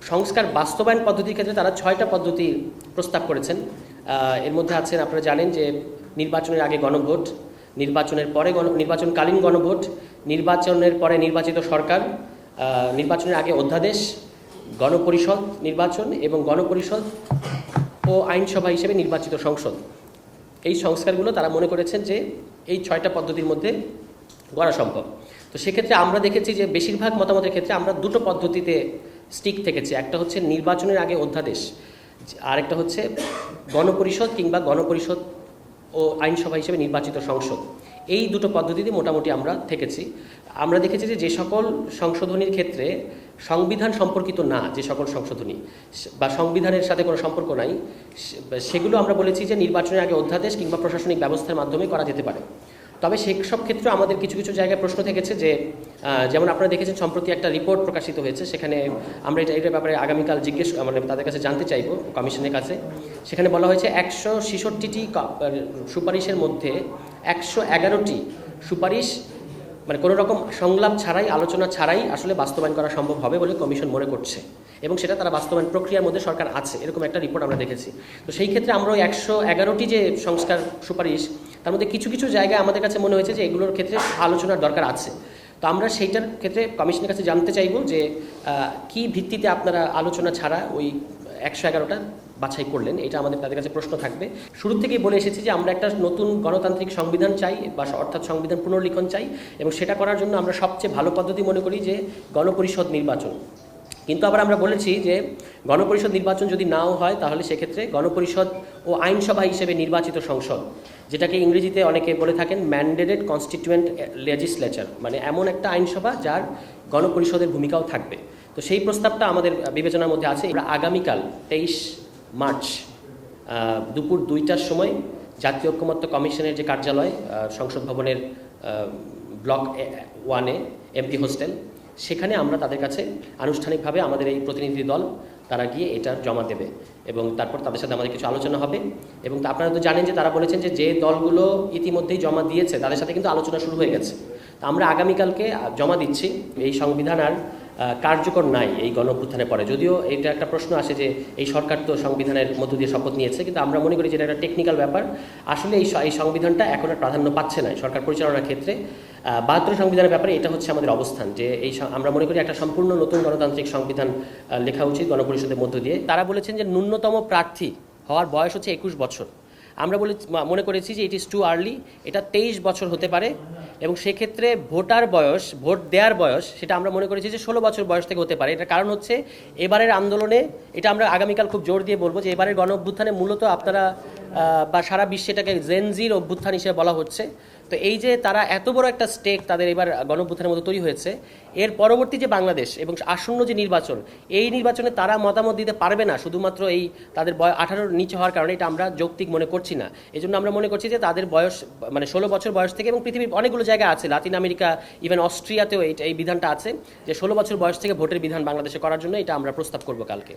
সংস্কার বাস্তবায়ন পদ্ধতির ক্ষেত্রে তারা 6টা পদ্ধতি প্রস্তাব করেছেন। এর মধ্যে আছেন, আপনারা জানেন যে নির্বাচনের আগে গণভোট, নির্বাচনের পরে নির্বাচনকালীন গণভোট, নির্বাচনের পরে নির্বাচিত সরকার, নির্বাচনের আগে অধ্যাদেশ, গণপরিষদ নির্বাচন এবং গণপরিষদ ও আইনসভা হিসেবে নির্বাচিত সংসদ। এই সংস্কারগুলো তারা মনে করেছেন যে এই 6টা পদ্ধতির মধ্যে করা সম্ভব। তো সেক্ষেত্রে আমরা দেখেছি যে বেশিরভাগ মতামতের ক্ষেত্রে আমরা দুটো পদ্ধতিতে স্টিক থেকেছি। একটা হচ্ছে নির্বাচনের আগে অধ্যাদেশ, আর একটা হচ্ছে গণপরিষদ কিংবা গণপরিষদ ও আইনসভা হিসেবে নির্বাচিত সংসদ। এই দুটো পদ্ধতিতে মোটামুটি আমরা থেকেছি। আমরা দেখেছি যে সকল সংশোধনীর ক্ষেত্রে সংবিধান সম্পর্কিত না, যে সকল সংশোধনী বা সংবিধানের সাথে কোনো সম্পর্ক নাই, সেগুলো আমরা বলেছি যে নির্বাচনের আগে অধ্যাদেশ কিংবা প্রশাসনিক ব্যবস্থার মাধ্যমে করা যেতে পারে। তবে সেসব ক্ষেত্রে আমাদের কিছু কিছু জায়গায় প্রশ্ন থেকেছে যে, যেমন আপনারা দেখেছেন সম্প্রতি একটা রিপোর্ট প্রকাশিত হয়েছে, সেখানে আমরা এটার ব্যাপারে আগামীকাল মানে তাদের কাছে জানতে চাইব, কমিশনের কাছে। সেখানে বলা হয়েছে 166টি সুপারিশের মধ্যে 111টি সুপারিশ মানে কোনো রকম সংলাপ ছাড়াই, আলোচনা ছাড়াই আসলে বাস্তবায়ন করা সম্ভব হবে বলে কমিশন মনে করছে, এবং সেটা তারা বাস্তবায়ন প্রক্রিয়ার মধ্যে সরকার আছে, এরকম একটা রিপোর্ট আমরা দেখেছি। তো সেই ক্ষেত্রে আমরা ওই 111টি যে সংস্কার সুপারিশ, তার মধ্যে কিছু কিছু জায়গায় আমাদের কাছে মনে হয়েছে যে এগুলোর ক্ষেত্রে আলোচনার দরকার আছে। তো আমরা সেইটার ক্ষেত্রে কমিশনের কাছে জানতে চাইব যে কি ভিত্তিতে আপনারা আলোচনা ছাড়া ওই 111টা বাছাই করলেন, এটা আমাদের তাদের কাছে প্রশ্ন থাকবে। শুরু থেকেই বলে এসেছি যে আমরা একটা নতুন গণতান্ত্রিক সংবিধান চাই, বা অর্থাৎ সংবিধান পুনর্লিখন চাই, এবং সেটা করার জন্য আমরা সবচেয়ে ভালো পদ্ধতি মনে করি যে গণপরিষদ নির্বাচন। কিন্তু আবার আমরা বলেছি যে গণপরিষদ নির্বাচন যদি নাও হয়, তাহলে সেক্ষেত্রে গণপরিষদ ও আইনসভা হিসেবে নির্বাচিত সংসদ, যেটাকে ইংরেজিতে অনেকে বলে থাকেন ম্যান্ডেটেড কনস্টিটিউয়েন্ট লেজিসলেচার, মানে এমন একটা আইনসভা যার গণপরিষদের ভূমিকাও থাকবে। তো সেই প্রস্তাবটা আমাদের বিবেচনার মধ্যে আছে। আমরা আগামীকাল 23 মার্চ দুপুর 2টার সময় জাতীয় ঐক্যমত্য কমিশনের যে কার্যালয়, সংসদ ভবনের ব্লক 1-এ এমপি হোস্টেল, সেখানে আমরা তাদের কাছে আনুষ্ঠানিকভাবে আমাদের এই প্রতিনিধি দল তারা গিয়ে এটা জমা দেবে, এবং তারপর তাদের সাথে আমাদের কিছু আলোচনা হবে। এবং আপনারা তো জানেন যে তারা বলেছেন যে দলগুলো ইতিমধ্যেই জমা দিয়েছে তাদের সাথে কিন্তু আলোচনা শুরু হয়ে গেছে। তো আমরা আগামীকালকে জমা দিচ্ছি। এই সংবিধান আর কার্যকর নাই এই গণঅভ্যুত্থানের পরে। যদিও এটা একটা প্রশ্ন আসে যে এই সরকার তো সংবিধানের মধ্য দিয়ে শপথ নিয়েছে, কিন্তু আমরা মনে করি যে এটা একটা টেকনিক্যাল ব্যাপার। আসলে এই সংবিধানটা এখন আর প্রাধান্য পাচ্ছে না সরকার পরিচালনার ক্ষেত্রে। 72 সংবিধানের ব্যাপারে এটা হচ্ছে আমাদের অবস্থান, যে আমরা মনে করি একটা সম্পূর্ণ নতুন গণতান্ত্রিক সংবিধান লেখা উচিত গণপরিষদের মধ্য দিয়ে। তারা বলেছেন যে ন্যূনতম প্রার্থী হওয়ার বয়স হচ্ছে 21 বছর। আমরা মনে করেছি যে ইট ইজ টু আর্লি, এটা 23 বছর হতে পারে, এবং সেক্ষেত্রে ভোটার বয়স, ভোট দেওয়ার বয়স, সেটা আমরা মনে করেছি যে 16 বছর বয়স থেকে হতে পারে। এটার কারণ হচ্ছে এবারের আন্দোলনে, এটা আমরা আগামীকাল খুব জোর দিয়ে বলবো যে এবারের গণ অভ্যুত্থানে মূলত আপনারা বা সারা বিশ্বে এটাকে জেনজির অভ্যুত্থান হিসেবে বলা হচ্ছে। তো এই যে তারা এত বড় একটা স্টেক তাদের এবার গণ অভ্যুত্থানের মতো তৈরি হয়েছে, এর পরবর্তী যে বাংলাদেশ এবং আসন্ন যে নির্বাচন, এই নির্বাচনে তারা মতামত দিতে পারবে না শুধুমাত্র এই তাদের 18-র নিচে হওয়ার কারণে। এটা আমরা যৌক্তিক মনে করছি না। এই জন্য আমরা মনে করছি যে তাদের বয়স মানে 16 বছর বয়স থেকে, এবং পৃথিবীর অনেকগুলো জায়গা আছে, লাতিন আমেরিকা, ইভেন অস্ট্রিয়াতেও এই বিধানটা আছে যে 16 বছর বয়স থেকে ভোটের বিধান বাংলাদেশে করার জন্য এটা আমরা প্রস্তাব করব কালকে।